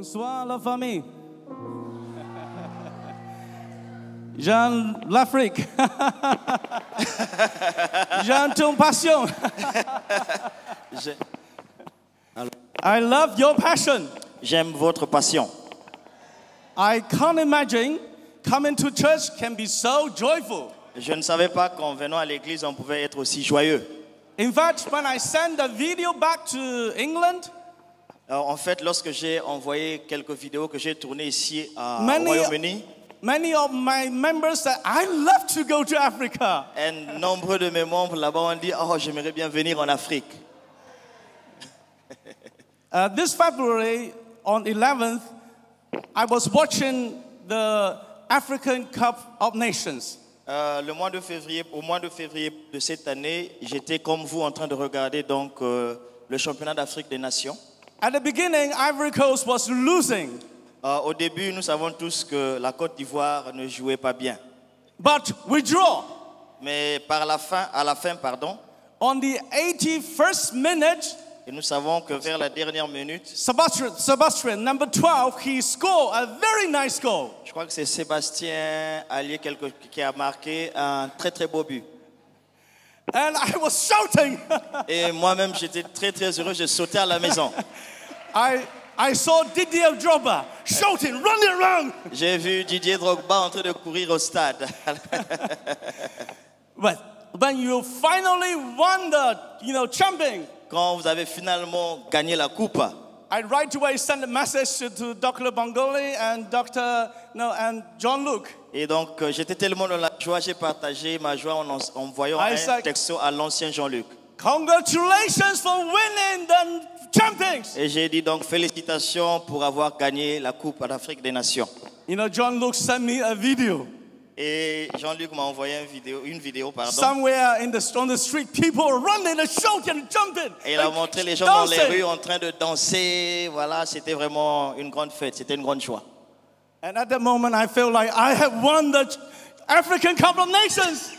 Bonsoir la famille. J'aime l'Afrique. J'aime ton passion. I love your passion. J'aime votre passion. I can't imagine coming to church can be so joyful. Je ne savais pas qu'en venant à l'église, on pouvait être aussi joyeux. In fact, when I sent the video back to England, Alors, en fait, lorsque j'ai envoyé quelques vidéos que j'ai tournées ici au Royaume-Uni, many of my members said, I love to go to Africa. un nombre de mes membres là-bas ont dit, oh, j'aimerais bien venir en Afrique. This February, on 11th, I was watching the African Cup of Nations. Au mois de février de cette année, j'étais comme vous en train de regarder donc le championnat d'Afrique des Nations. At the beginning, Ivory Coast was losing. Au début, nous savons tous que la Côte d'Ivoire ne jouait pas bien. But we draw. Mais à la fin, On the 81st minute, et nous savons que vers la dernière minute, Sebastian, number 12, he scored a very nice goal. je crois que c'est Sébastien Allier qui a marqué un très très beau but. And I was shouting. Et moi-même, j'étais très très heureux, j'ai sauté à la maison. I saw Didier Drogba shouting, running around. J'ai vu Didier Drogba en train de courir au stade. But when you finally won the, champion, Quand vous avez finalement gagné la coupe, I right away sent a message to Dr. Bangoli and and Jean-Luc. et donc j'étais tellement dans la joie, j'ai partagé ma joie en envoyant un texto à l'ancien Jean-Luc. Congratulations for winning the champions. Et j'ai dit donc félicitations pour avoir gagné la coupe d'Afrique des Nations. Jean-Luc sent me a video. Et Jean-Luc m'a envoyé une vidéo. Somewhere on the street, people are running and shouting and jumping. Et il a montré les gens dans les rues en train de danser. Voilà, c'était vraiment une grande fête, c'était une grande joie. And at that moment, I felt like I have won the African Cup of Nations.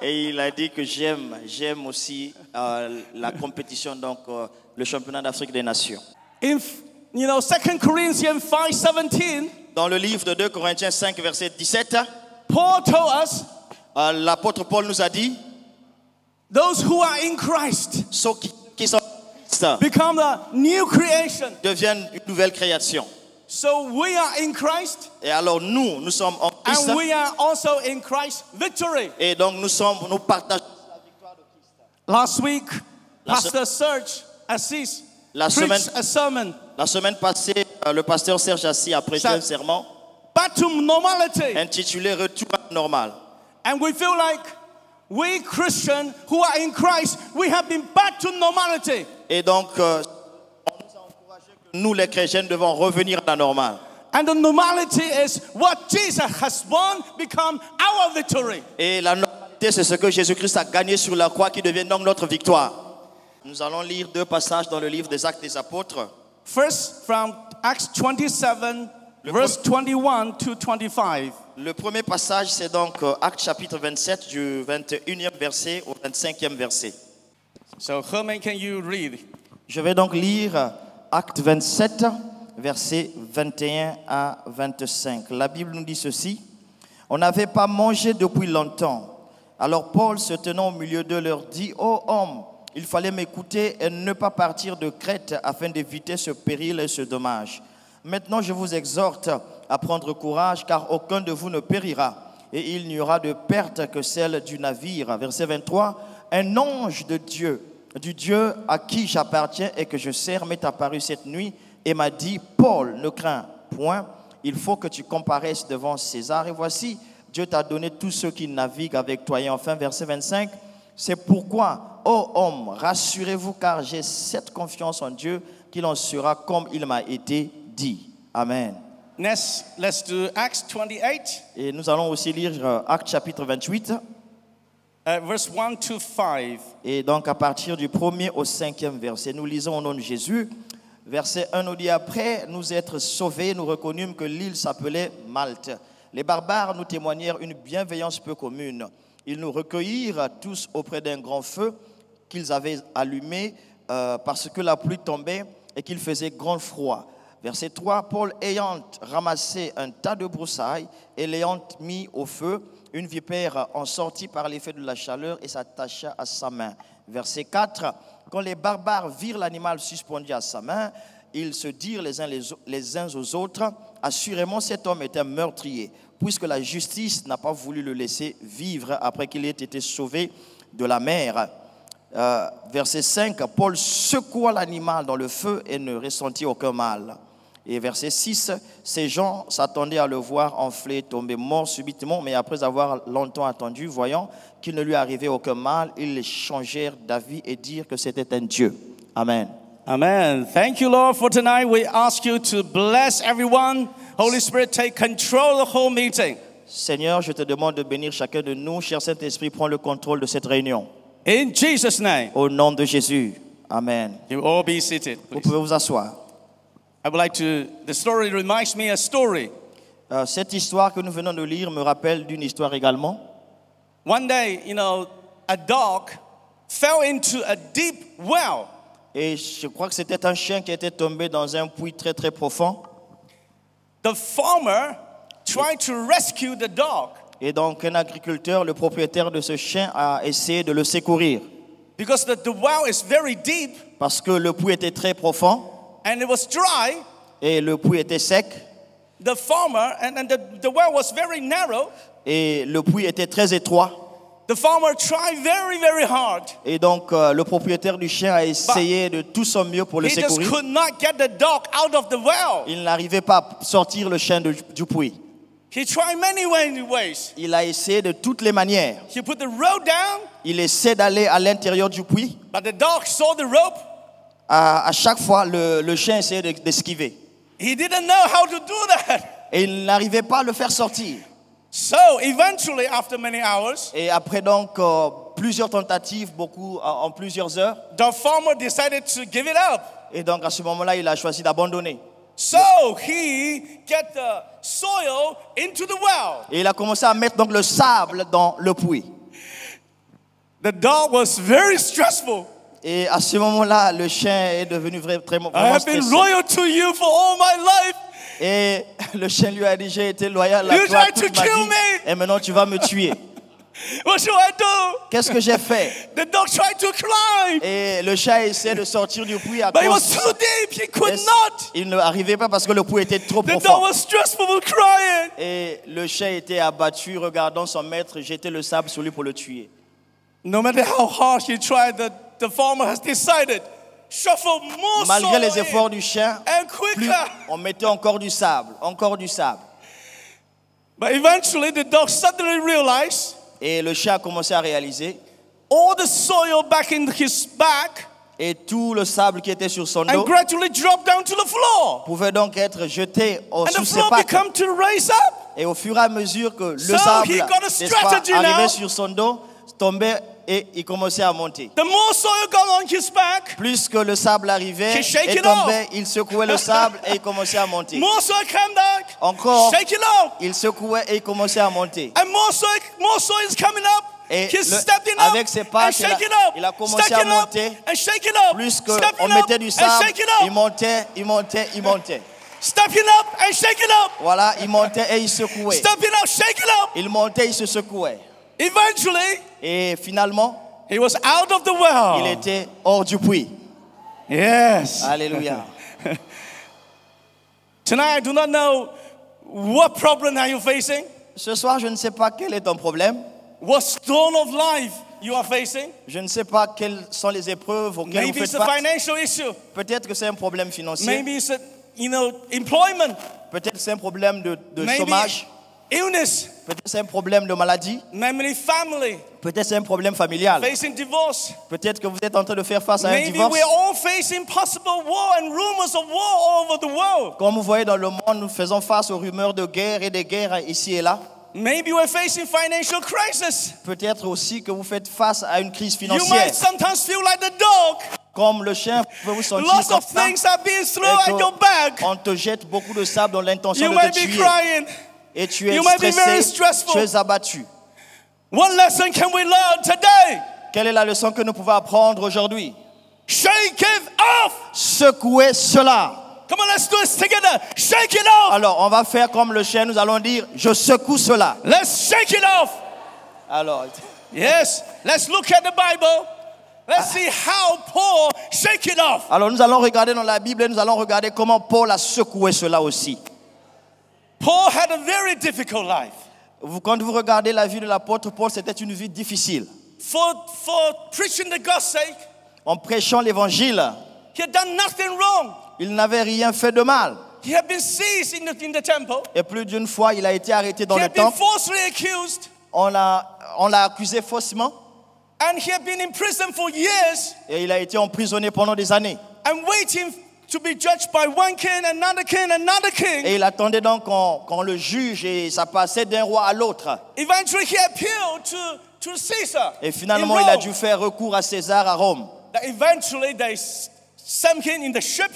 Et il a dit que j'aime aussi la compétition, donc le championnat d'Afrique des Nations. In 2 Corinthians 5:17. Dans le livre de 2 Corinthiens 5, verset 17, Paul told us, l'apôtre Paul nous a dit, those who are in Christ, ceux qui sont en Christ become a new creation. deviennent une nouvelle création. So we are in Christ. Et alors nous sommes en Christ. And we are also in Christ victory. Et donc nous partageons la victoire de Christ. Last week, Pastor Serge Assis preached a sermon. La semaine passée, le pasteur Serge Assis a prêché un sermon back to normality. Intitulé Retour à la normale. And we feel like we Christians who are in Christ, we have been back to normality. Et donc, on nous a encouragé que nous, les chrétiens, devons revenir à la normale. And the normality is what Jesus has won become our victory. Et la normalité, c'est ce que Jésus-Christ a gagné sur la croix qui devient donc notre victoire. Nous allons lire deux passages dans le livre des Actes des Apôtres. First, from Acts 27, verse 21 to 25. Le premier passage, c'est donc Actes chapitre 27, du 21e verset au 25e verset. So, Herman, can you read? Je vais donc lire Actes 27, versets 21 à 25. La Bible nous dit ceci. On n'avait pas mangé depuis longtemps. Alors Paul, se tenant au milieu d'eux, leur dit, « Ô hommes, il fallait m'écouter et ne pas partir de Crète afin d'éviter ce péril et ce dommage. Maintenant, je vous exhorte à prendre courage, car aucun de vous ne périra, et il n'y aura de perte que celle du navire. » Verset 23. Un ange de Dieu, du Dieu à qui j'appartiens et que je sers, m'est apparu cette nuit et m'a dit, Paul, ne crains point, il faut que tu comparaisses devant César. Et voici, Dieu t'a donné tous ceux qui naviguent avec toi. Et enfin, verset 25. C'est pourquoi, ô homme, rassurez-vous, car j'ai cette confiance en Dieu qu'il en sera comme il m'a été dit. Amen. Next, let's do Acts 28. Et nous allons aussi lire Actes chapitre 28. Verse 1 to 5. Et donc à partir du 1er au 5e verset, nous lisons au nom de Jésus. Verset 1 nous dit, après nous être sauvés, nous reconnûmes que l'île s'appelait Malte. Les barbares nous témoignèrent une bienveillance peu commune. Ils nous recueillirent tous auprès d'un grand feu qu'ils avaient allumé parce que la pluie tombait et qu'il faisait grand froid. Verset 3, Paul ayant ramassé un tas de broussailles et l'ayant mis au feu, une vipère en sortit par l'effet de la chaleur et s'attacha à sa main. Verset 4, quand les barbares virent l'animal suspendu à sa main, ils se dirent les uns aux autres, assurément cet homme est un meurtrier, puisque la justice n'a pas voulu le laisser vivre après qu'il ait été sauvé de la mer. Verset 5, Paul secoua l'animal dans le feu et ne ressentit aucun mal. Et verset 6, ces gens s'attendaient à le voir enflé, tomber mort subitement, mais après avoir longtemps attendu, voyant qu'il ne lui arrivait aucun mal, ils changèrent d'avis et dirent que c'était un Dieu. Amen. Amen. Thank you, Lord, for tonight. We ask you to bless everyone. Holy Spirit, take control of the whole meeting. Seigneur, je te demande de bénir chacun de nous. Cher Saint-Esprit, prends le contrôle de cette réunion. In Jesus' name. Au nom de Jésus. Amen. You all be seated, Vous please. pouvez vous asseoir. I would like to, the story reminds me a story. Cette histoire que nous venons de lire me rappelle d'une histoire également. One day, a dog fell into a deep well. Et je crois que c'était un chien qui était tombé dans un puits très très profond. The farmer tried to rescue the dog Et donc un agriculteur, le propriétaire de ce chien, a essayé de le secourir. because the well is very deep Parce que le puits était très profond and it was dry. et le puits était sec. The farmer, and the well was very narrow. Et le puits était très étroit. The farmer tried very, very hard. Et donc le propriétaire du chien a essayé de tout son mieux pour le He just secourir. could not get the dog out of the well. Il n'arrivait pas à sortir le chien du puits. He tried many ways. Il a essayé de toutes les manières. He put the rope down, Il essaie d'aller à l'intérieur du puits. but the dog saw the rope. À chaque fois, le chien essayait d'esquiver. He didn't know how to do that. Et il n'arrivait pas à le faire sortir. So eventually, after many hours, Et après donc plusieurs tentatives, en plusieurs heures. the farmer decided to give it up. Et donc à ce moment-là, il a choisi d'abandonner. So he get the soil into the well. Et il a commencé à mettre donc le sable dans le puits. The dog was very stressful. Et à ce moment-là, le chien est devenu vraiment I have been stressé. loyal to you for all my life. Et le chien lui a dit, j'ai été loyal à You toi tried toute to ma kill vie. me. Et maintenant tu vas me tuer. What should I do? Qu'est-ce que j'ai fait? The dog tried to climb, Et le chat essaie de sortir du puits à but it was cause... too deep. He could not. Il n'arrivait pas parce que le puits était trop The dog profond. was stressful, crying. Et le chien était abattu, regardant son maître jeter le sable sur lui pour le tuer. No matter how harsh he tried, the farmer has decided shuffle more Malgré soil les efforts in du chien, and plus quicker. on mettait encore du sable, encore du sable. But eventually, the dog suddenly realized Et le chien a commencé à réaliser, all the soil back in his back et tout le sable qui était sur son and dos gradually dropped down to the floor. pouvait donc être jeté And sous the ses floor pattes. became to raise up. Et au fur et à mesure que le So sable, he got a n'est-ce pas, strategy now. arrivait sur son dos, tombait et il commençait à monter. The more soil got on his back, Plus que le sable arrivait He shake et it tombait, il secouait le sable et il commençait à monter. more soil came back. Encore, Shake it up. il secouait et il commençait à monter. And more soil is coming up. Et He's stepping up avec ses and pattes, shake it up. il a commencé Stack à it up monter. and shake it up. Plus Stepping qu'on up mettait du and sable, shake it il up. montait, il montait, il montait. Stepping up and shake it up. Voilà, il montait et il secouait. Stepping up, shake it up. Il montait, il se secouait. Eventually, Et finalement, he was out of the il well. était hors du puits. Yes. Alléluia. Tonight, I do not know what problem are you facing, Ce soir, je ne sais pas quel est ton problème. what storm of life you are facing. Je ne sais pas quelles sont les épreuves auxquelles Maybe vous it's faites a face. financial issue. Peut-être que c'est un problème financier. Maybe it's a, employment. Peut-être que c'est un problème de Maybe chômage. illness. Peut-être que c'est un problème de maladie. Maybe family. Peut-être que c'est un problème familial. Facing divorce. Peut-être que vous êtes en train de faire face à un Maybe divorce. we're all facing possible war and rumors of war all over the world. Comme vous voyez dans le monde, nous faisons face aux rumeurs de guerre et de guerres ici et là. Maybe we're facing financial crisis. Peut-être aussi que vous faites face à une crise You financière. might sometimes feel like the dog. Comme le chien, vous pouvez vous sentir Lots comme of ça. things are being Et thrown at your back. on te jette beaucoup de sable dans l'intention You de might te be tuer. crying. Et tu es You might be very stressé, stressful. tu es abattu. What lesson can we learn today? Quelle est la leçon que nous pouvons apprendre aujourd'hui? Shake it off. Secouez cela. Come on, let's do this together. Shake it off. Alors, on va faire comme le chien, nous allons dire, je secoue cela. Let's shake it off. Alors, Yes, let's look at the Bible. Let's see how Paul shake it off. alors nous allons regarder dans la Bible et nous allons regarder comment Paul a secoué cela aussi. Paul had a very difficult life. Quand vous regardez la vie de l'apôtre Paul, c'était une vie difficile. For preaching the gospel sake, En prêchant l'évangile, he had done nothing wrong. il n'avait rien fait de mal. He had been seized in the temple. Et plus d'une fois, il a été arrêté dans He le had been temple. falsely accused. On l'a accusé faussement And he had been in prison for years et il a été emprisonné pendant des années. and waiting to be judged by one king, another king, another king. Et il attendait donc qu'on le juge et ça passait d'un roi à l'autre. Eventually he appealed to Caesar. Et in finalement, il a Rome. dû faire recours à César à Rome. That eventually they sunk him in the ship,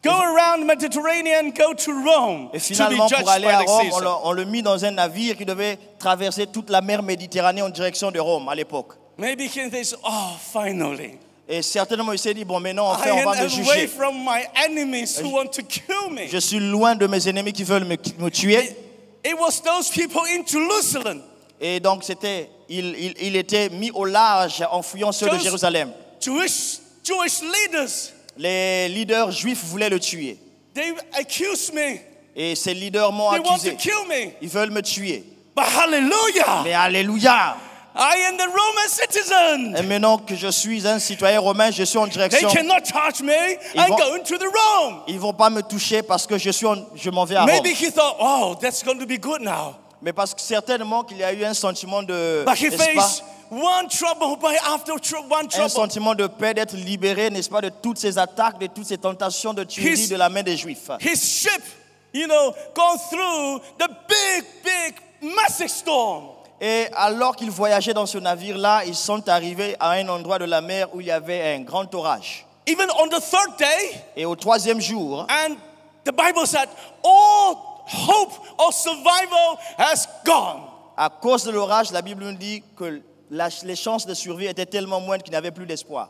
go around the Mediterranean, go to Rome Et to be finalement, judged pour aller à by the Rome, Caesar. on le mit dans un navire qui devait traverser toute la mer Méditerranée en direction de Rome à l'époque. Maybe he thinks, oh, finally, Et certainement, il s'est dit, bon, maintenant, I enfin, on am va me away juger. from my enemies who want to kill me. Je suis loin de mes ennemis qui veulent me tuer. It was those people in Jerusalem. Et donc, il était mis au large en fuyant ceux de Those Jérusalem. Jewish leaders, Les leaders juifs voulaient le tuer. they accused me. Et ces leaders m'ont They want to accusé. kill me. Ils veulent me tuer. But hallelujah, Mais alléluia! I am the Roman citizen. Et maintenant que je suis un citoyen romain, je suis en They direction. cannot touch me. Ils I'm vont- going to the Rome. Ils vont pas me toucher parce que je m'en vais à Rome. Maybe he thought, oh, that's going to be good now. Mais parce que certainement qu'il y a eu un sentiment de, But he n'est-ce pas, faced one trouble by after one un trouble. sentiment de paix, d'être libéré, n'est-ce pas, de toutes ces attaques, de toutes ces tentations de tuerie His- de la main des Juifs. His ship, gone through the big, massive storm. Et alors qu'ils voyageaient dans ce navire-là, ils sont arrivés à un endroit de la mer où il y avait un grand orage. Even on the third day, Et au troisième jour, and the Bible said, all hope of survival has gone. à cause de l'orage, la Bible nous dit que les chances de survie étaient tellement moindres qu'il n'y avait plus d'espoir.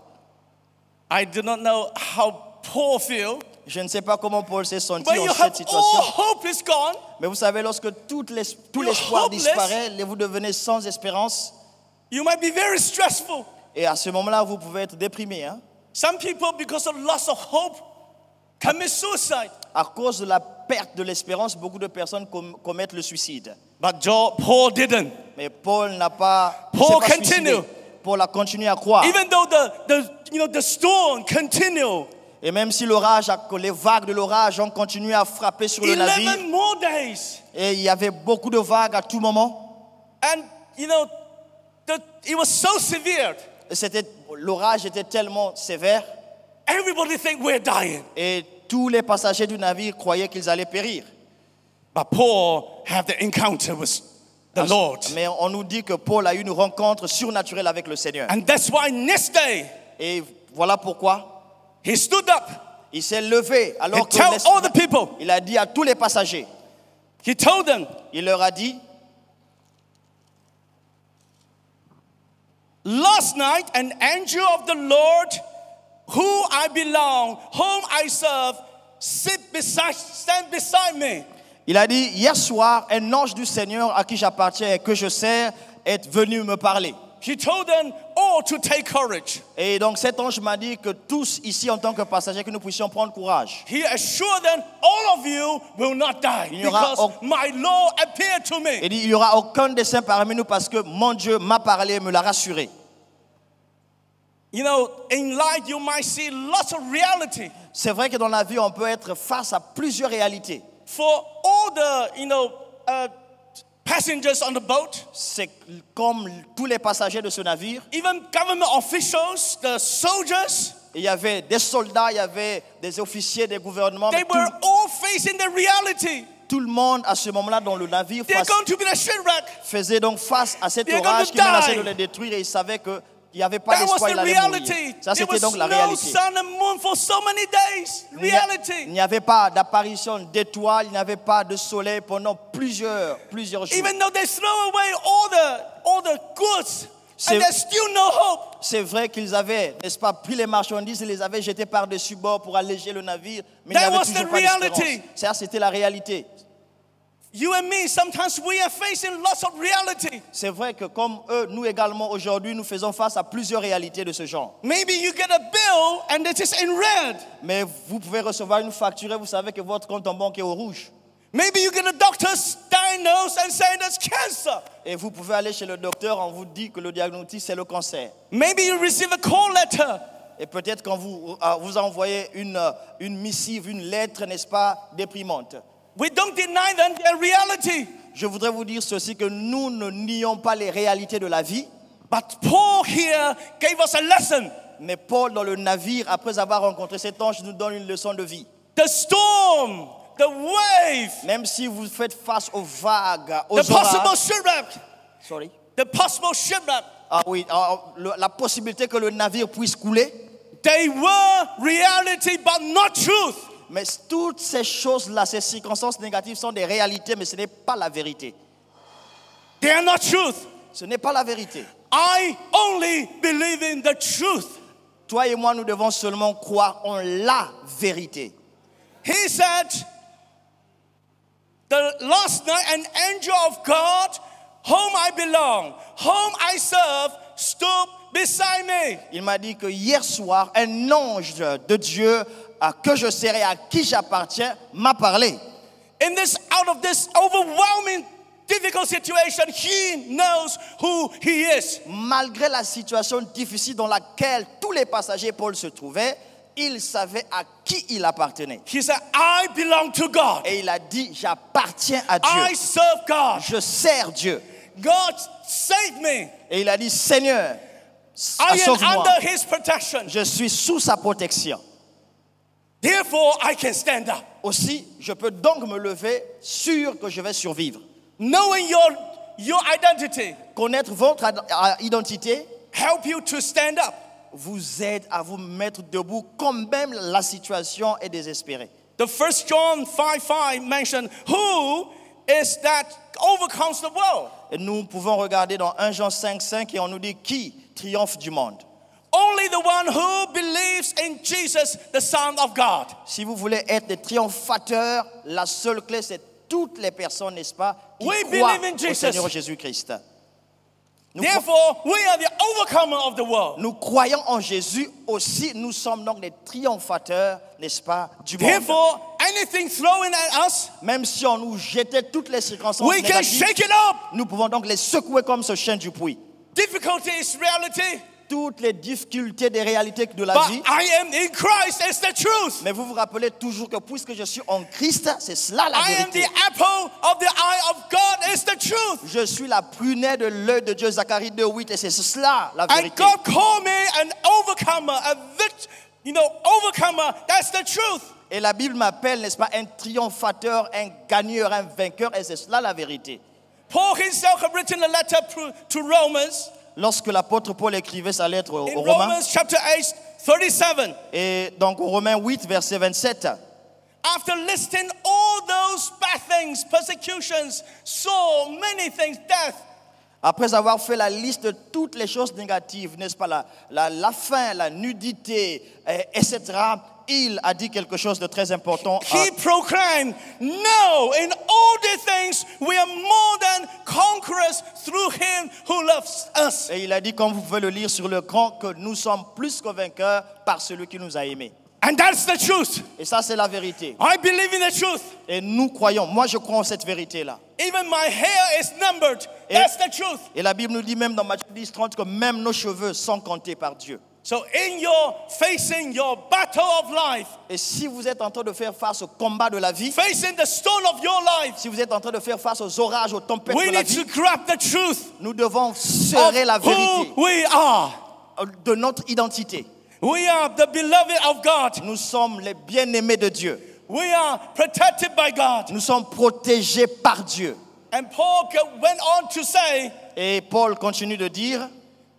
I do not know how Paul feels, Je ne sais pas comment Paul s'est senti but you en cette have situation. all hope is gone. Mais vous savez, lorsque tout You're l'espoir hopeless. disparaît, vous devenez sans espérance. You might be very stressful. Et à ce moment-là, vous pouvez être déprimé. Hein? Some people, because of loss of hope, commit suicide. À cause de la perte de l'espérance, beaucoup de personnes commettent le suicide. But Paul didn't. Mais Paul n'a pas, il Paul s'est pas suicidé. continue. Paul a continué à croire. Even though the storm continued, Et même si les vagues de l'orage ont continué à frapper sur le 11 navire, more days. et il y avait beaucoup de vagues à tout moment, And, it was so severe. l'orage était tellement sévère, Everybody think we're dying. et tous les passagers du navire croyaient qu'ils allaient périr. But Paul had the encounter with the Lord. Mais on nous dit que Paul a eu une rencontre surnaturelle avec le Seigneur. And that's why next day, Et voilà pourquoi he stood up. il s'est levé alors He que told all the people. il a dit à tous les passagers, He told them, il leur a dit, last night an angel of the Lord, who I belong, whom I serve, stand beside me. il a dit, hier soir, un ange du Seigneur à qui j'appartiens et que je sers est venu me parler. He told them all to take courage. Et donc cet ange m'a dit que tous ici en tant que passagers, que nous puissions prendre courage. He assured them, all of you will not die Il n'y aura because my Lord appeared to me. Il dit, il n'y aura aucun dessein parmi nous parce que mon Dieu m'a parlé et me l'a rassuré. In life you might see lots of reality. C'est vrai que dans la vie, on peut être face à plusieurs réalités. For all the passengers on the boat, C'est comme tous les passagers de ce navire. even government officials, the soldiers, Il y avait des soldats, il y avait des officiers, des gouvernements. they Mais were all facing the reality. tout le monde à ce moment-là dans le navire They're going to be a shipwreck. faisait donc face à cet They're orage going qui to menaçait die. de les détruire et ils savaient qu'il n'y avait pas That was d'espoir, the il allait mourir. reality. Ça, There c'était was donc la no réalité. sun and moon for so many days. Il Reality. n'y avait pas d'apparition d'étoiles, il n'y avait pas de soleil pendant plusieurs jours. Even though they throw away all the goods, And there's still no hope. C'est vrai qu'ils avaient, n'est-ce pas, pris les marchandises et les avaient jetées par-dessus bord pour alléger le navire, mais il n'y That avait was toujours the pas d'espérance. reality. Ça, c'était la réalité. You and me, sometimes we are facing lots of reality. C'est vrai que comme eux, nous également, aujourd'hui, nous faisons face à plusieurs réalités de ce genre. Maybe you get a bill and it is in red. Mais vous pouvez recevoir une facture et vous savez que votre compte en banque est au rouge. Maybe you get a doctor's diagnose and say there's cancer. Et vous pouvez aller chez le docteur, on vous dit que le diagnostic, c'est le cancer. Maybe you receive a call letter. Et peut-être quand vous envoyez une missive, une lettre, n'est-ce pas, déprimante. We don't deny them their reality. Je voudrais vous dire ceci, que nous ne nions pas les réalités de la vie. But Paul here gave us a lesson. Mais Paul, dans le navire, après avoir rencontré cet ange, nous donne une leçon de vie. The storm, the wave, Même si vous faites face aux vagues, aux the possible orages. shipwreck, Sorry. the possible shipwreck, Ah oui, la possibilité que le navire puisse couler. they were reality but not truth. Mais toutes ces choses-là, ces circonstances négatives sont des réalités, mais ce n'est pas la vérité. They are not truth. Ce n'est pas la vérité. I only believe in the truth. Toi et moi, nous devons seulement croire en la vérité. He said, the last night an angel of God, whom I belong, whom I serve, stood beside me. Il m'a dit que hier soir, un ange de Dieu que je sers et à qui j'appartiens m'a parlé. In this, out of this overwhelming, difficult situation, he knows who he is. Malgré la situation difficile dans laquelle tous les passagers Paul se trouvaient, il savait à qui il appartenait. He said, I belong to God. Et il a dit, j'appartiens à I Dieu. serve God. Je sers Dieu. God saved me. Et il a dit, Seigneur, I am sauve-moi. under his protection. Je suis sous sa protection. Therefore, I can stand up. Aussi, je peux donc me lever sûr que je vais survivre. Knowing your identity Connaître votre identité help you to stand up. vous aide à vous mettre debout quand même la situation est désespérée. The 1 John 5:5 mentioned, who is that overcomes the world? Et nous pouvons regarder dans 1 Jean 5:5 et on nous dit qui triomphe du monde. Only the one who believes in Jesus, the Son of God. Si vous voulez être des triomphateurs, la seule clé c'est toutes les personnes, n'est-ce pas, qui We croient believe in au Jesus. Seigneur Jésus-Christ. Therefore, we are the overcomer of the world. Nous croyons en Jésus aussi, nous sommes donc des triomphateurs, n'est-ce pas, du monde. Therefore, anything thrown at us, Même si on nous jetait toutes les circonstances we can négatives, shake it up. nous pouvons donc les secouer comme ce chien du puits. Difficulty is reality, Toutes les difficultés des réalités de la but vie. I am in Christ is the truth. Mais vous vous rappelez toujours que puisque je suis en Christ, c'est cela la I am the vérité. apple of the eye of God is the truth. Je suis la prunelle de l'œil de Dieu, Zacharie 2:8, et c'est cela la And vérité. God called me an overcomer, overcomer. That's the truth. Et la Bible m'appelle, n'est-ce pas, un triomphateur, un gagneur, un vainqueur, et c'est cela la vérité. Paul himself had written a letter to Romans, Lorsque l'apôtre Paul écrivait sa lettre aux in Romains, Romans chapter 8, 37, et donc au Romains 8, verset 27, after listing all those bad things, persecutions, sore, many things, death, après avoir fait la liste de toutes les choses négatives, n'est-ce pas, la faim, la nudité, etc., il a dit quelque chose de très important. he proclaimed, no, in all these things we are more than conquerors through him who loves us. Et il a dit, comme vous pouvez le lire sur l'écran, que nous sommes plus que vainqueurs par celui qui nous a aimés. And that's the truth. Et ça, c'est la vérité. I believe in the truth. Et nous croyons, moi je crois en cette vérité-là. Even my hair is numbered. That's the truth. Et la Bible nous dit même dans Matthieu 10, 30 que même nos cheveux sont comptés par Dieu. So in your facing your battle of life, Et si vous êtes en train de faire face au combat de la vie, facing the storm of your life, si vous êtes en train de faire face aux orages, aux tempêtes we de la need to vie, grab the truth nous devons serrer la of vérité who we are. de notre identité. We are the beloved of God. Nous sommes les bien-aimés de Dieu. We are protected by God. Nous sommes protégés par Dieu. And Paul went on to say, Et Paul continue de dire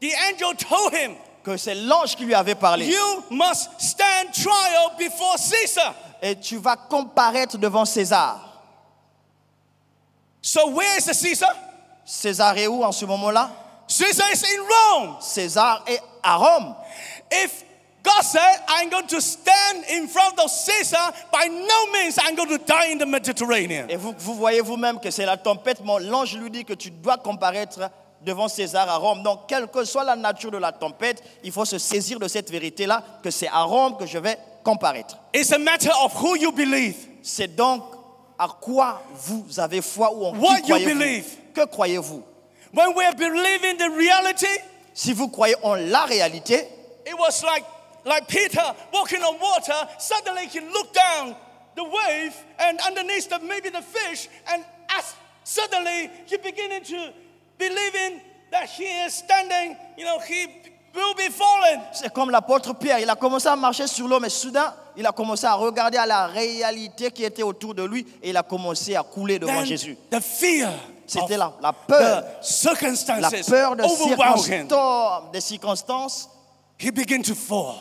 the angel told him, que c'est l'ange qui lui avait parlé. you must stand trial before Caesar. Et tu vas comparaître devant César. So where is the Caesar? César est où en ce moment-là? Caesar is in Rome. César est à Rome. If God said, I'm going to stand in front of Caesar, by no means I'm going to die in the Mediterranean. Et vous voyez vous-même que c'est la tempête, mais l'ange lui dit que tu dois comparaître devant César à Rome. Donc, quelle que soit la nature de la tempête, il faut se saisir de cette vérité-là, que c'est à Rome que je vais comparaître. It's a matter of who you believe. C'est donc à quoi vous avez foi ou en What qui you croyez-vous. believe. Que croyez-vous? When we are believing the reality, Si vous croyez en la réalité, it was like Peter walking on water. Suddenly he looked down the wave and underneath maybe the fish, and as suddenly he beginning to believing that he is standing, he will be fallen. c'est comme l'apôtre Pierre. Il a commencé à marcher sur l'eau, mais soudain, il a commencé à regarder à la réalité qui était autour de lui et il a commencé à couler devant Then Jésus. the fear C'était of la peur. the La circumstances peur overwhelming him. des circonstances He began to fall.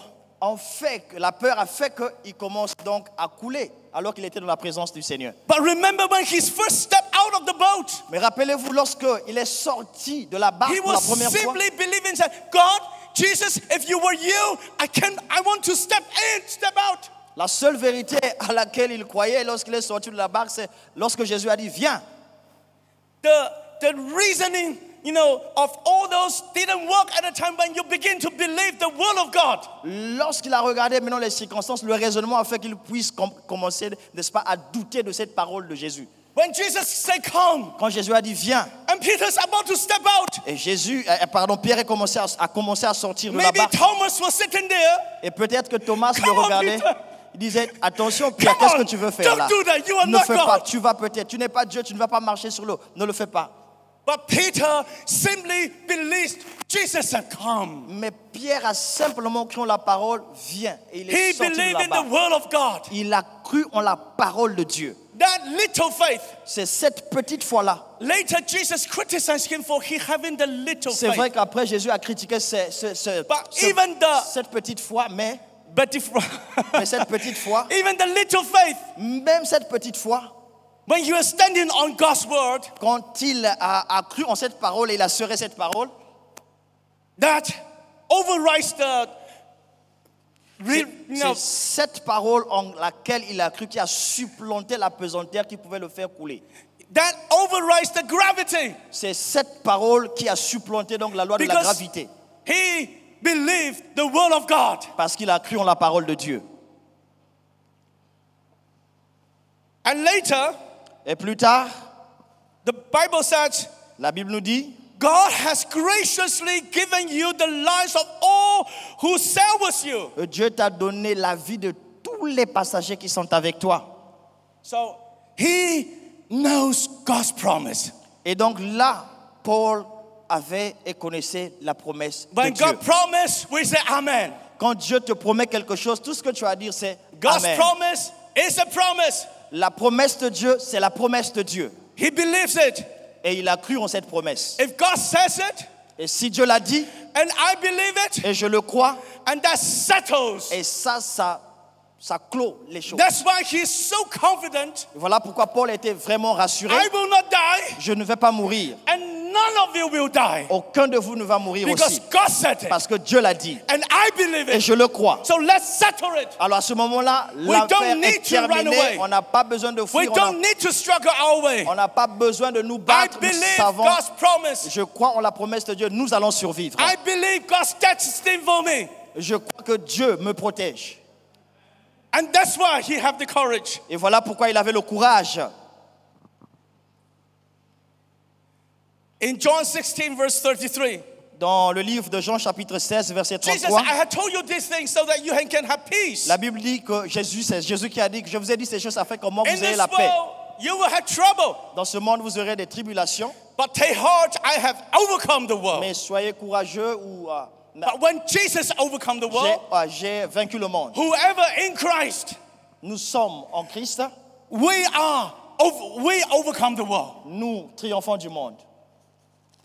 la peur a fait qu'il commence donc à couler alors qu'il était dans la présence du Seigneur. But remember when he first stepped out of the boat, Mais rappelez-vous, lorsqu'il est sorti de la barque he pour la was première fois, simply believing that God, Jesus, if you were you, I want to step out. la seule vérité à laquelle il croyait lorsqu'il est sorti de la barque, c'est lorsque Jésus a dit « Viens ». The reasoning, of all those didn't work at a time when you begin to believe the word of God. Lorsqu'il a regardé maintenant les circonstances, le raisonnement a fait qu'il puisse commencer, n'est-ce pas, à douter de cette parole de Jésus. When Jesus said, come, Quand Jésus a dit « Viens », and Peter's about to step out, et Pierre a commencé à sortir de la maybe barque, Thomas was sitting there. et peut-être que Thomas le Come on, regardait. Peter. Il disait, attention Pierre, Come qu'est-ce on, que tu veux faire don't là? do that, you are Ne not fais pas, God. tu n'es pas Dieu, tu ne vas pas marcher sur l'eau. Ne le fais pas. But Peter simply believed Jesus had come. Mais Pierre a simplement cru en la parole, viens. Et il est He sorti de believed la in the barque. word of God. Il a cru en la parole de Dieu. That little faith. C'est cette petite foi-là. Later, Jesus criticized him for he having the little C'est faith. vrai qu'après Jésus a critiqué cette petite foi, mais cette petite foi, even the little faith, même cette petite foi, when you are standing on God's word, quand il a cru en cette parole et il a serré cette parole, that overrides c'est cette parole en laquelle il a cru qui a supplanté la pesanteur qui pouvait le faire couler. that overrides the gravity. C'est cette parole qui a supplanté donc la loi de la Because gravité. he believed the word of God. Parce qu'il a cru en la parole de Dieu. And later, Et plus tard, the Bible says, la Bible nous dit, God has graciously given you the lives of all who sail with you. Dieu t'a donné la vie de tous les passagers qui sont avec toi. So he knows God's promise. Et donc là, Paul avait et connaissait la promesse de When Dieu. God promised, we say amen. Quand Dieu te promet quelque chose, tout ce que tu as à dire, c'est God's Amen. promise is a promise. La promesse de Dieu, c'est la promesse de Dieu. He believes it. Et il a cru en cette promesse. If God says it, Et si Dieu l'a dit, and I believe it, et je le crois, and that settles. et ça clôt les choses. That's why he's so confident. Voilà pourquoi Paul était vraiment rassuré. I will not die, Je ne vais pas mourir. and none of you will die. Aucun de vous ne va mourir Because aussi. God said it. Parce que Dieu l'a dit. And I believe Et it. je le crois. So let's settle it. Alors à ce moment-là, We l'affaire don't est need to run terminée. away. On n'a pas besoin de We fuir. don't need to struggle our way. On n'a pas besoin de nous I battre. Nous believe savons. God's promise. Je crois en la promesse de Dieu. Nous allons survivre. I believe God's destiny for me. Je crois que Dieu me protège. And that's why he have the courage. Et voilà pourquoi il avait le courage. In John 16 verse 33. Dans le livre de Jean chapitre 16 verset Jesus, 33, I have told you these things so that you can have peace. la Bible dit que c'est Jésus qui a dit que je vous ai dit ces choses afin que moi In vous ayez this la paix. world, you will have trouble. Dans ce monde vous aurez des tribulations, But take heart, I have overcome the world. mais soyez courageux ou But when Jesus overcome the world, j'ai vaincu le monde. whoever in Christ, Nous sommes en Christ, we overcome the world. nous triomphons du monde.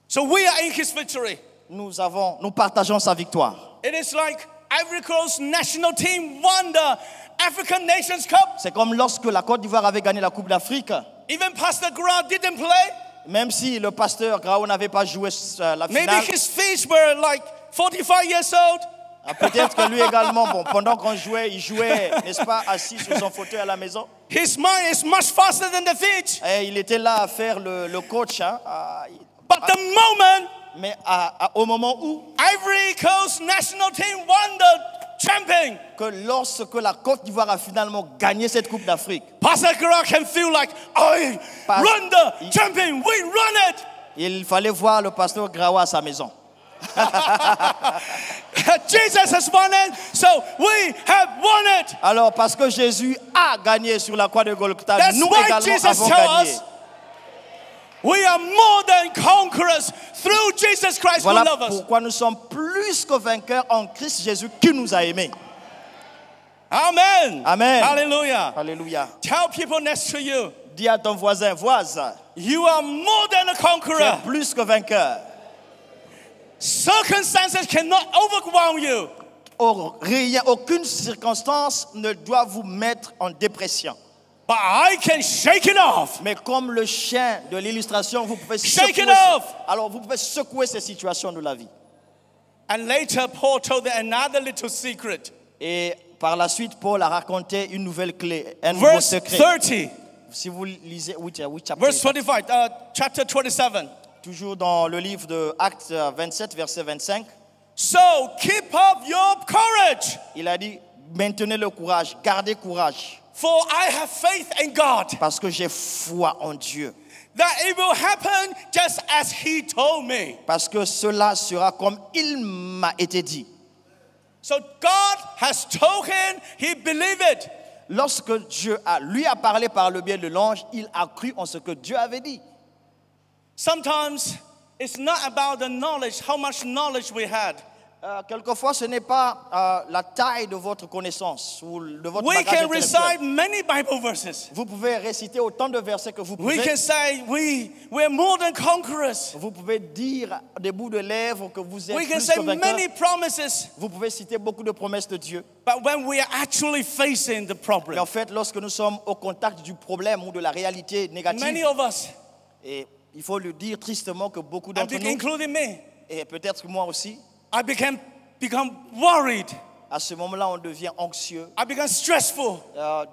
So we are in his victory. Nous partageons sa victoire. It is like Ivory Coast national team won the African Nations Cup. C'est comme lorsque la Côte d'Ivoire avait gagné la Coupe d'Afrique. Even Pastor Grant didn't play. Même si le pasteur Grau n'avait pas joué la maybe finale, his feet were like 45 years old. peut-être que lui également, bon, pendant qu'on jouait, il jouait, n'est-ce pas, assis sur son fauteuil à la maison. His mind is much faster than the feet. Et il était là à faire le coach. Hein, But the moment mais au moment où Ivory Coast national team won the champion, que lorsque la Côte d'Ivoire a finalement gagné cette Coupe d'Afrique, Pastor Gra can feel like, I run the champion, we run it. il fallait voir le pasteur Grawa à sa maison. Jesus has won it, so we have won it. Alors, parce que Jésus a gagné sur la croix de Golgotha, That's nous why également Jesus avons tells gagné. us we are more than conquerors through Jesus Christ Voilà who loves us. pourquoi nous sommes plus que vainqueurs en Christ Jésus qui nous a aimés. Amen. Amen. Hallelujah. Alléluia. Tell people next to you, Dis à ton voisin, voisin, you are more than a tu es conqueror. plus que vainqueur. Circumstances cannot overwhelm you. Rien, aucune circonstance ne doit vous mettre en dépression. But I can shake it off. Mais comme le chien de l'illustration, vous pouvez Shake secouer, it off. alors vous pouvez secouer ces situations de la vie. And later, Paul told them another little secret. Et par la suite, Paul a raconté une nouvelle clé, un nouveau Verse secret. 30, Si vous lisez, oui, chapter, verse 25, chapter 27. toujours dans le livre de Actes 27, verset 25, So keep up your courage, il a dit, maintenez le courage, gardez courage, for I have faith in God parce que j'ai foi en Dieu. that it will happen just as He told me. Parce que cela sera comme il m'a été dit. So God has spoken, He believed it. Lorsque Dieu lui a parlé par le biais de l'ange, il a cru en ce que Dieu avait dit. Sometimes it's not about the knowledge, how much knowledge we had. Quelquefois, ce n'est pas la taille de votre connaissance ou de votre We bagage can intellectuel. recite many Bible verses. Vous pouvez réciter autant de versets que vous We pouvez. can say we're more than conquerors. Vous pouvez dire des bouts de lèvres que vous êtes We can plus say que vainqueurs. many promises. Vous pouvez citer beaucoup de promesses de Dieu. But when we are actually facing the Mais problem, en fait, lorsque nous sommes au contact du problème ou de la réalité négative, many of us, et il faut le dire tristement que beaucoup and d'entre nous, including me, et peut-être moi aussi, I become worried. à ce moment-là, on devient anxieux, I become stressful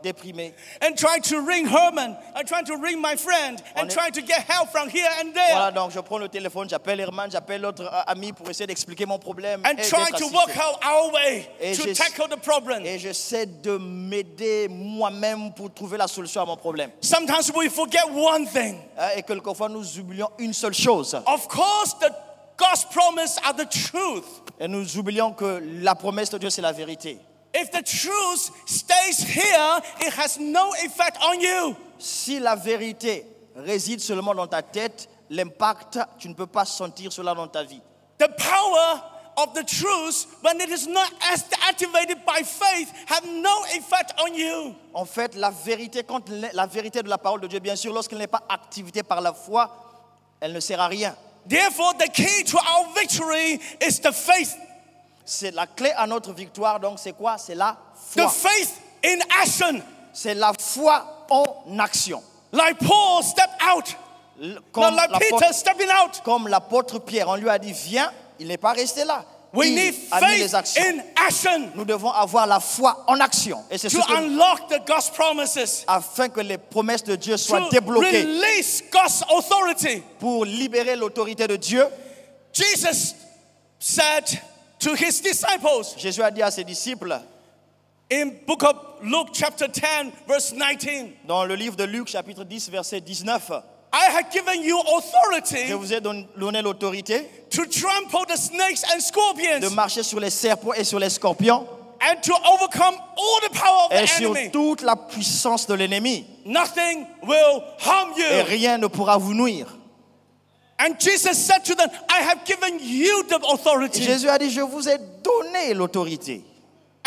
déprimé. and try to ring Herman. I try to ring my friend and try to get help from here and Voilà, there donc je prends le téléphone, j'appelle Herman, j'appelle l'autre ami pour essayer d'expliquer mon problème and et try d'être to assisté. work out our way Et to tackle the problem. Et j'essaie de m'aider moi-même pour trouver la solution à mon problème. Sometimes we forget one thing. Et quelquefois, nous oublions une seule chose. Of course, the God's promise are the truth. Et nous oublions que la promesse de Dieu, c'est la vérité. If the truth stays here, it has no effect on you. Si la vérité réside seulement dans ta tête, l'impact, tu ne peux pas sentir cela dans ta vie. The power of the truth, when it is not activated by faith, have no effect on you. En fait, la vérité, quand la vérité de la parole de Dieu, bien sûr, lorsqu'elle n'est pas activée par la foi, elle ne sert à rien. Therefore, the key to our victory is the faith. C'est la clé à notre victoire, donc c'est quoi? C'est la The foi. faith in action. C'est la foi en action. Like Paul stepped out. Comme Not like Peter stepping out. Comme l'apôtre Pierre, on lui a dit, viens, il n'est pas resté là. We Il need a mis les faith actions. in action Nous devons avoir la foi en action. Et c'est to ce que, unlock the God's promises, afin que les promesses de Dieu soient to débloquées release God's authority. pour libérer l'autorité de Dieu. Jesus said to his disciples Jésus a dit à ses disciples, in book of Luke chapter 10 verse 19, dans le livre de Luc, chapitre 10, verset 19, I have given you je authority vous ai donné l'autorité to trample the snakes and de scorpions marcher sur les serpents et sur les scorpions and to overcome all the power of et the sur enemy. toute la puissance de l'ennemi. Nothing will harm Et you. rien ne pourra vous nuire. And Jesus said to them, I have given you the Et authority. Jésus a dit, je vous ai donné l'autorité.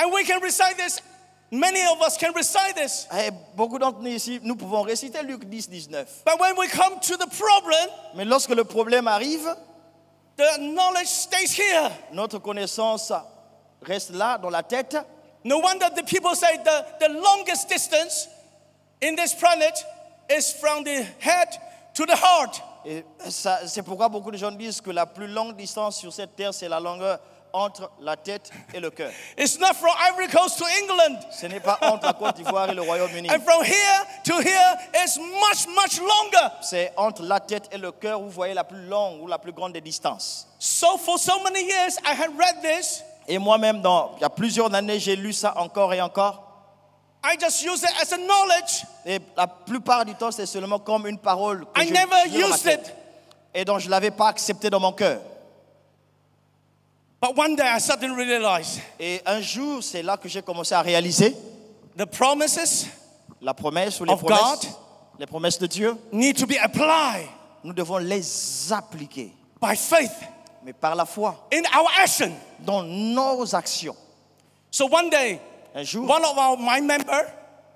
And we can recite this. Many of us can recite this. Et beaucoup d'entre nous ici, nous pouvons réciter Luc 10, 19. But when we come to the problem, Mais lorsque le problème arrive, the knowledge stays here. notre connaissance reste là, dans la tête. No wonder the people say the longest distance in this planet is from the head to the heart. Et c'est pourquoi beaucoup de gens disent que la plus longue distance sur cette terre, c'est la longueur entre la tête et le cœur. It's not from Ivory Coast to England. Ce n'est pas entre la Côte d'Ivoire et le Royaume-Uni. And from here to here is much, much longer. C'est entre la tête et le cœur où vous voyez la plus longue ou la plus grande des distances. So for so many years, I had read this. Et moi-même, il y a plusieurs années, j'ai lu ça encore et encore. I just use it as a knowledge. Et la plupart du temps, c'est seulement comme une parole que I j'ai never dans ma used tête. it. Et donc, je ne l'avais pas accepté dans mon cœur. But one day I suddenly realized Et un jour, c'est là que j'ai commencé à réaliser the promises la promesse ou of God les promesses de Dieu. need to be applied Nous devons les appliquer, by faith mais par la foi, in our action. dans nos actions. So one day, Un jour, one of my member,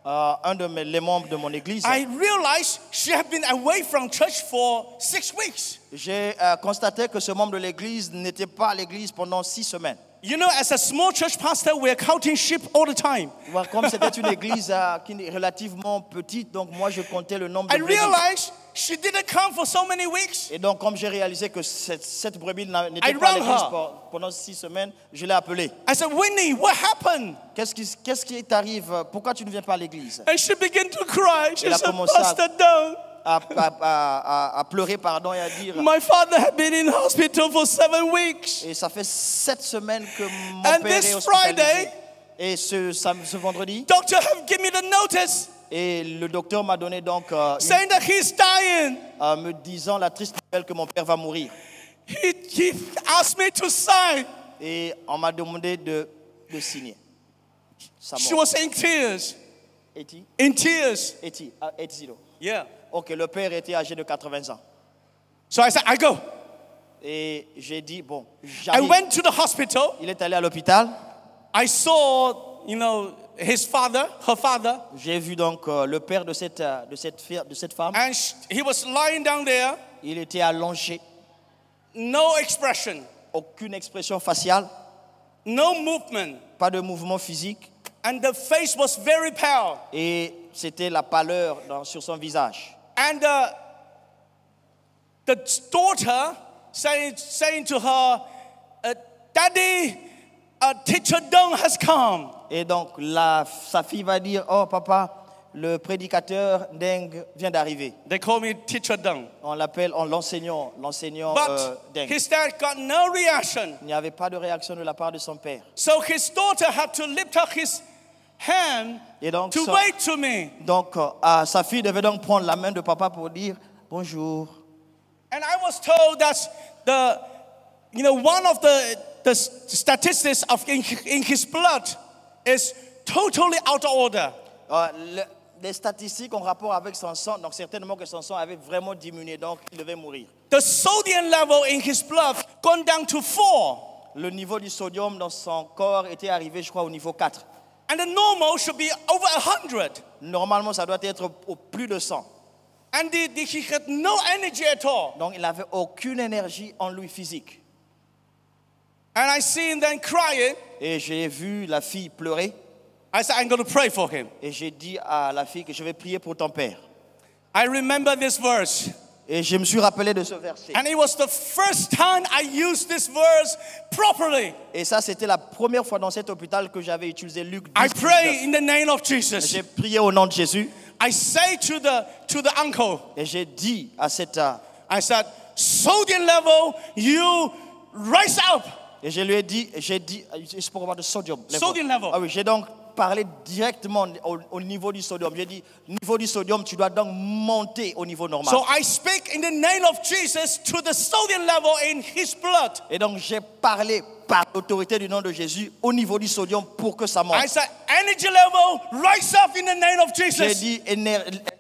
un les membres de mon église, I realized she had been away from church for 6 weeks. j'ai constaté que ce membre de l'église n'était pas à l'église pendant 6 semaines. You know, as a small church pastor, we are counting sheep all the time. Comme c'était une église qui est relativement petite, donc moi je comptais le nombre de I brebis. realized she didn't come for so many weeks. Et donc comme j'ai réalisé que cette brebis I n'était pas à rang l'église her. pendant 6 semaines, je l'ai appelée. I said, Winnie, what happened? Qu'est-ce qui t'arrive? Pourquoi tu ne viens pas à l'église? And she began to cry. She Elle a said, commencé à- Pastor Doug, À pleurer, pardon, et à dire. my father had been in hospital for 7 weeks. Et ça fait 7 semaines que mon And père this est hospitalisé. Friday, Et ce vendredi, doctor have given me the notice et le docteur m'a donné donc saying that he's dying. me disant la triste nouvelle que mon père va mourir. He asked me to sign. Et on m'a demandé de signer sa She mort. was in tears. Eti? In tears. Eti, zero. Yeah. Ok, le père était âgé de 80 ans. So I said, I go. Et j'ai dit, bon, I j'arrive. went to the hospital. Il est allé à l'hôpital. I saw, his father, her father, J'ai vu donc le père de cette femme. and he was lying down there, Il était allongé. no expression, Aucune expression faciale. no movement, Pas de mouvement physique. and the face was very pale. Et c'était la pâleur sur son visage. And the daughter saying to her, Daddy, teacher Dong has come. Et donc sa fille va dire, oh papa, le prédicateur Deng vient d'arriver. They call me teacher Dong. On l'appelle l'enseignant But Deng. his dad got no reaction. Il n'y avait pas de réaction de la part de son père. So his daughter had to lift up his hand Et donc, to wave to me. donc sa fille devait donc prendre la main de papa pour dire bonjour. And I was told that one of the statistics in his blood is totally out of order. Les statistiques en rapport avec son sang, donc certainement que son sang avait vraiment diminué, donc il devait mourir. The sodium level in his blood gone down to 4. Le niveau du sodium dans son corps était arrivé, je crois, au niveau 4. And the normal should be over 100. Normalement, ça doit être au plus de 100. And he had no energy at all. Donc, il n'avait aucune énergie en lui physique. And I see him then crying. Et j'ai vu la fille pleurer. I said, I'm going to pray for him. Et j'ai dit à la fille que je vais prier pour ton père. I remember this verse. Et je me suis rappelé de ce verset. And it was the first time I used this verse properly. Et ça, c'était la première fois dans cet hôpital que j'avais utilisé Luc 10. I pray in the name of Jesus. J'ai prié au nom de Jésus. I say to the uncle, Et j'ai dit à cette... I said, sodium level, you rise up. Et je lui ai dit, je spoke about the sodium level. Sodium level. Ah oui, j'ai donc parlé directement au niveau du sodium. J'ai dit, niveau du sodium, tu dois donc monter au niveau normal. So I speak in the name of Jesus to the sodium level in his blood. Et donc j'ai parlé par l'autorité du nom de Jésus au niveau du sodium pour que ça monte. I said, energy level, rise up in the name of J'ai Jesus. dit,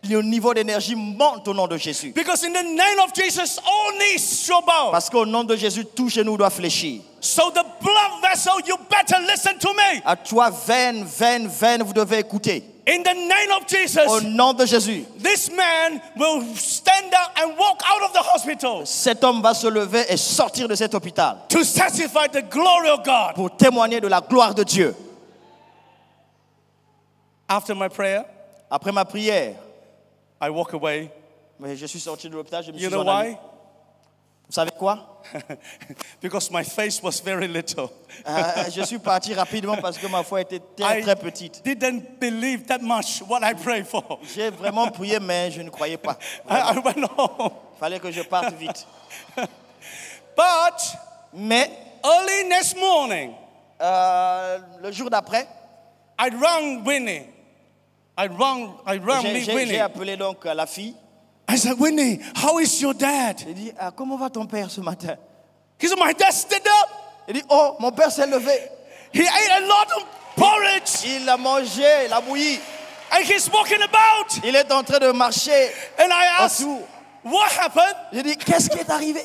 le niveau d'énergie monte au nom de Jésus. Because in the name of Jesus, all knees shall bow. Parce qu'au nom de Jésus, tout genou doit fléchir. So the blood vessel, you better listen to me. À toi, veine, vous devez écouter. In the name of Au Jesus, nom de Jésus, this man will stand up and walk out of the hospital cet homme va se lever et sortir de cet hôpital to testify the glory of God. pour témoigner de la gloire de Dieu. After my prayer, Après ma prière, I walk away Mais je suis sorti de l'hôpital, je me You suis know en allé. why? Vous savez quoi? Because my face was very little. Je suis parti rapidement parce que ma foi était très, I très petite. didn't believe that much what I prayed for. J'ai vraiment prié, mais je ne croyais pas. I went home. Il fallait que je parte vite. But Mais early next morning, le jour d'après, I rang Winnie. I rang j'ai Winnie. appelé donc la fille. I said, Winnie, how is your dad? J'ai dit, comment va ton père ce matin? He said, my dad stood up. Il dit, oh, mon père s'est levé. He ate a lot of porridge. Il a mangé, il a bouilli. And he's walking about. Il est en train de marcher And I asked, autour. what happened? J'ai dit, qu'est-ce qui est arrivé?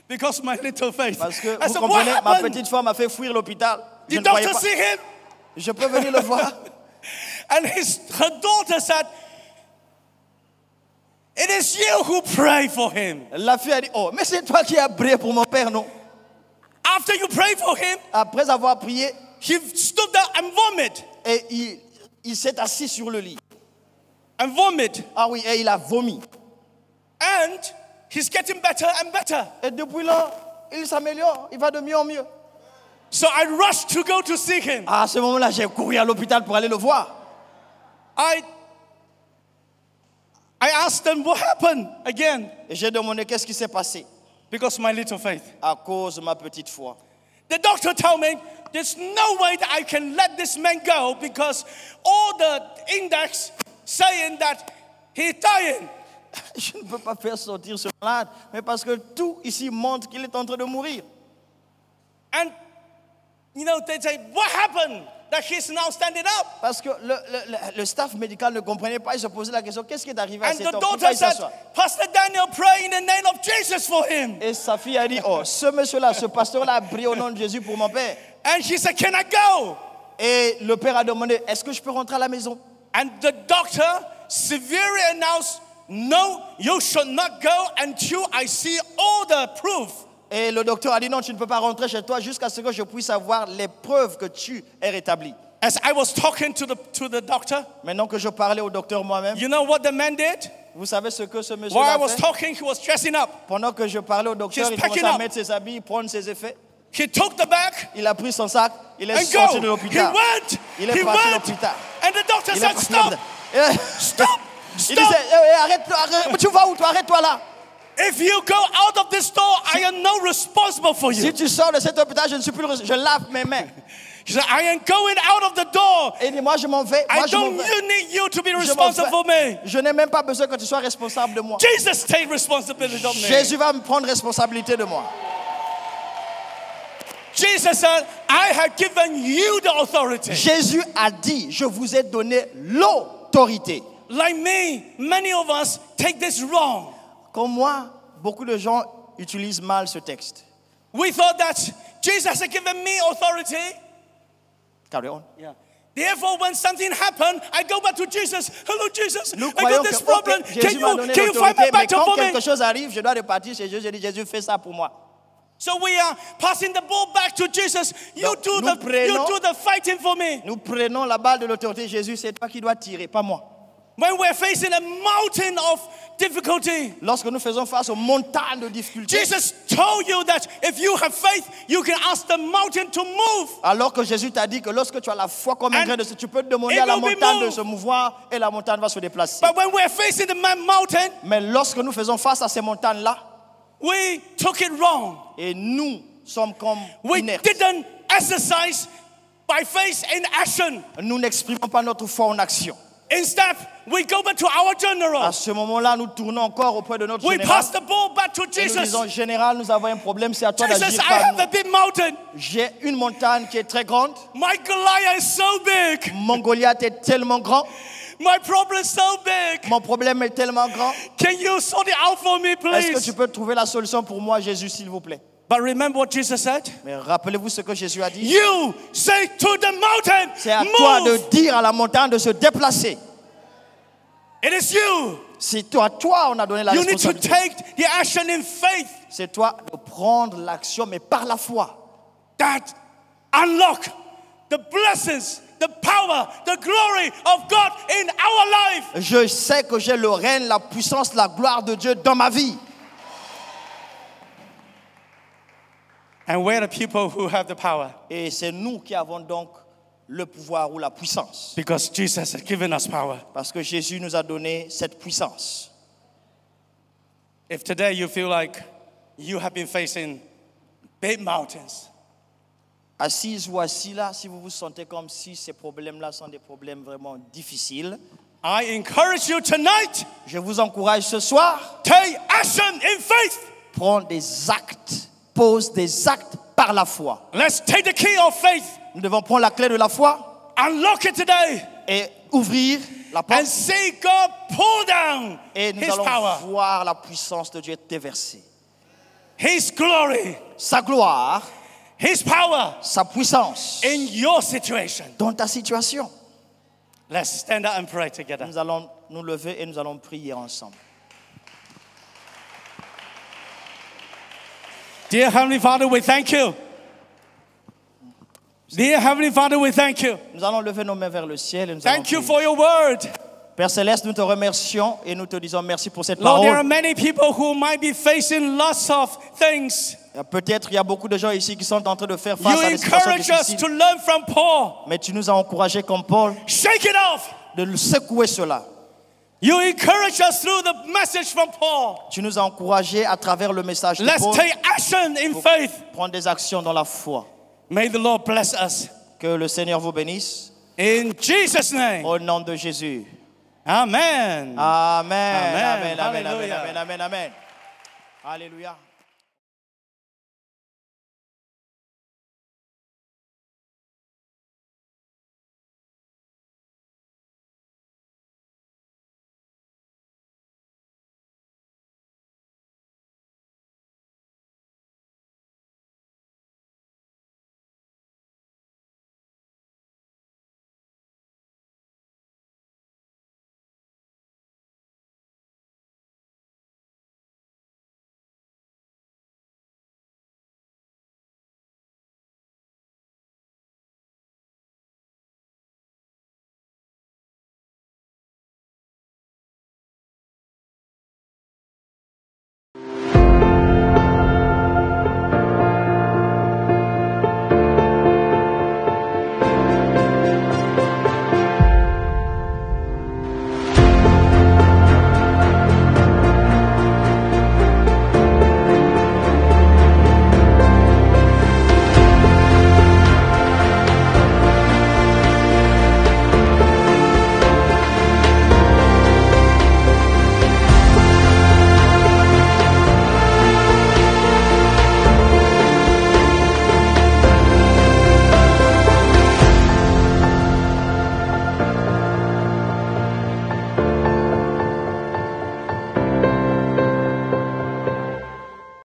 Because my little faith. Parce que, I vous said, what comprenez, ma happened? petite femme m'a fait fuir l'hôpital. Je Did ne croyais doctor pas. see him? Je peux venir le voir? And her daughter said, it is you who pray for him. La fille a dit, oh, mais c'est toi qui as prié pour mon père, non? After you pray for him, Après avoir prié, he stood up and vomit. et il s'est assis sur le lit. And vomit. Ah oui, et il a vomi. And he's getting better and better. Et depuis là, il s'améliore, il va de mieux en mieux. So I rushed to go to see him. À ce moment-là, j'ai couru à l'hôpital pour aller le voir. I asked them what happened again. Et j'ai demandé qu'est-ce qui s'est passé. Because my little faith. À cause de ma petite foi. The doctor told me there's no way that I can let this man go because all the index saying that he's dying. Je ne peux pas faire sortir ce malade, mais parce que tout ici montre qu'il est en train de mourir. And you know, they say, what happened that he's now standing up? Parce que le staff médical ne comprenait pas, il se posait la question, qu'est-ce qui est arrivé à And cet the homme? Pourquoi daughter il said, s'assoit? Pastor Daniel, pray in the name of Jesus for him. Et sa fille a dit, oh, ce monsieur-là, ce pasteur-là a prié au nom de Jésus pour mon père. And she said, can I go? Et le père a demandé, est-ce que je peux rentrer à la maison? And the doctor severely announced, no, you should not go until I see all the proof. Et le docteur a dit, non, tu ne peux pas rentrer chez toi jusqu'à ce que je puisse avoir les preuves que tu es rétabli. As I was talking to the doctor, Maintenant que je parlais au docteur moi-même, you know what the man did? vous savez ce que ce monsieur While I a was fait? talking, he was dressing up. Pendant que je parlais au docteur, He's il commençait packing à up. mettre ses habits, prendre ses effets. He took the bag Il a pris son sac, il est and sorti go. de He l'hôpital. went. Il est He parti de went. l'hôpital. And the doctor Il est said, parti de stop, l'hôpital. stop, Il stop. disait, arrête-toi, tu vas où toi? Arrête-toi là. If you go out of this door, I am not responsible for you. Si tu sors de cet hôpital, je ne suis plus je lave mes mains. He said, I am going out of the door. Et il dit, moi je m'en vais. I Moi je m'en don't vais. need you to be Je m'en responsible for vais. me. Je n'ai même pas besoin que tu sois responsable de moi. Jesus take responsibility of me. Jésus va me prendre responsabilité de moi. Jesus said, I have given you the authority. Jésus a dit, je vous ai donné l'autorité. Like me, many of us take this wrong. Comme moi, beaucoup de gens utilisent mal ce texte. We thought that Jesus has given me authority. Carry on. Yeah. Therefore, when something happened, I go back to Jesus. Hello, Jesus. Nous I croyons got this que problem. okay, Jésus m'a donné Can you find my l'autorité, mais battle quand for quelque me? chose arrive, je dois repartir chez Jésus. Je dis, Jésus, fais ça pour moi. So we are passing the ball back to Jesus. You Donc, do nous the fighting for me. Nous prenons la balle de l'autorité. Jésus, c'est toi qui dois tirer, pas moi. When we're facing a mountain of difficulty, Lorsque nous faisons face aux montagnes de difficultés, Jesus told you that if you have faith, you can ask the mountain to move. alors que Jésus t'a dit que lorsque tu as la foi comme un And grain de sel, tu peux demander it à la will be montagne de moved. se mouvoir et la montagne va se déplacer. But when we're facing the mountain, Mais lorsque nous faisons face à ces montagnes-là, we took it wrong. et nous sommes comme We inertes, didn't exercise by faith in action. nous n'exprimons pas notre foi en action. Instead, we go back to our À general. ce moment-là, nous tournons encore auprès de notre We général. pass the ball back to Et nous Jesus. disons, général, nous avons un problème, c'est à toi Jesus, d'agir I par have nous. a big mountain. J'ai une montagne qui est très grande. My Goliath is so big. Mon Goliath est tellement grand. My problem is so big. Mon problème est tellement grand. Can you sort it out for me, Est-ce que please? tu peux trouver la solution pour moi, Jésus, s'il vous plaît? But remember what Jesus said? Mais rappelez-vous ce que Jésus a dit. You say to the mountain, C'est à toi de move. dire à la montagne de se déplacer. It is you. C'est à toi on a donné la You need to responsabilité. take the action in faith C'est toi de prendre l'action, mais par la foi. that unlock the blessings the power, the glory of God in our life. Je sais que j'ai le règne, la puissance, la gloire de Dieu dans ma vie. And we're the people who have the power. Et c'est nous qui avons donc le pouvoir ou la puissance. Because Jesus has given us power. Parce que Jésus nous a donné cette puissance. If today you feel like you have been facing big mountains, Assise ou assis là, si vous vous sentez comme si ces problèmes-là sont des problèmes vraiment difficiles, I encourage you tonight, je vous encourage ce soir, take action in faith. prendre des actes, pose des actes par la foi. Let's take the key of faith, Nous devons prendre la clé de la foi unlock it today, et ouvrir la and porte see God pull down et nous His allons power, voir la puissance de Dieu déverser. His glory, Sa gloire, His power sa puissance in your situation. dans ta situation. Let's stand up and pray together. Nous allons nous lever et nous allons prier ensemble. Dear Heavenly Father, we thank you. Dear Heavenly Father, we thank you. Nous allons lever nos mains vers le ciel et nous Thank you allons prier. for your word. Père Céleste, nous te remercions et nous te disons merci pour cette Lord, there are parole. many people who might be facing lots of things. Peut-être il y a beaucoup de gens ici qui sont en train de faire You face à des situations encourage us to difficiles. learn from Paul. Mais tu nous as encouragés comme Paul Shake it off. de secouer cela. You encourage us through the message from Paul. Tu nous as encouragés à travers le message de Let's Paul take action in faith. prendre des actions dans la foi. May the Lord bless us. Que le Seigneur vous bénisse. In Jesus' name. Au nom de Jésus. Amen. Amen. Amen. Amen. Amen. Hallelujah. Amen. Amen. Amen. Alléluia.